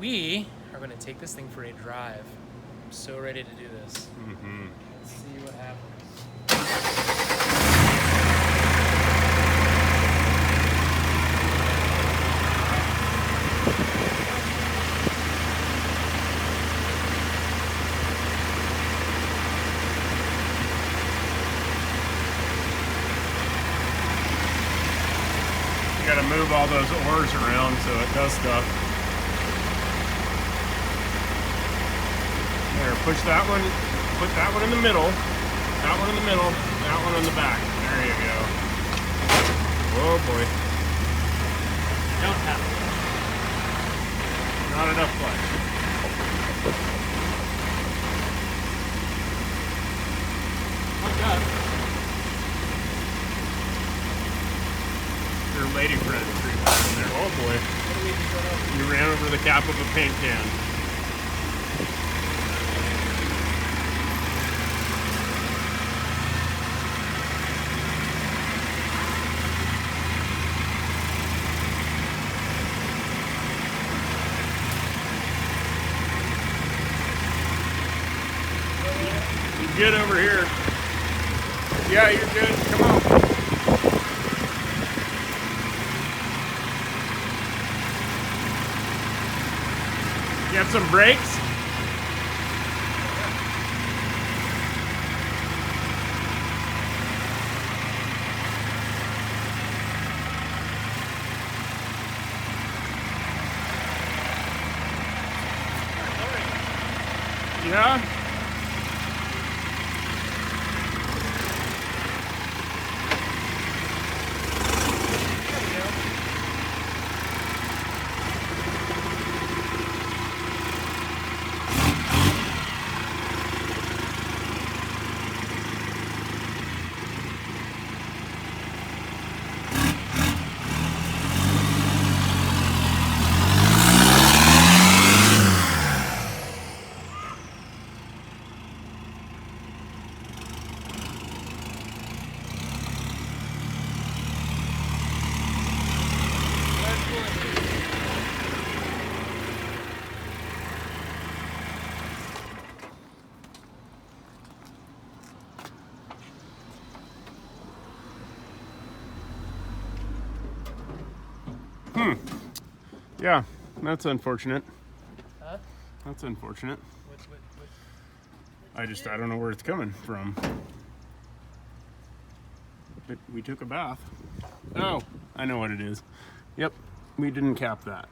we are going to take this thing for a drive. I'm so ready to do this. Mm-hmm. Let's see what happens. You gotta move all those oars around so it does stuff. There, push that one, put that one in the middle, that one in the middle, that one on the back. There you go. Oh boy. Don't have it. Not enough clutch. Fuck up. Your lady friend in there. Oh boy. What do we do? You ran over the cap of a paint can. You're good over here. Yeah, you're good. Come on. You have some brakes? Yeah? Yeah, that's unfortunate. Huh? That's unfortunate. What? I don't know where it's coming from. But we took a bath. Oh, I know what it is. Yep, we didn't cap that.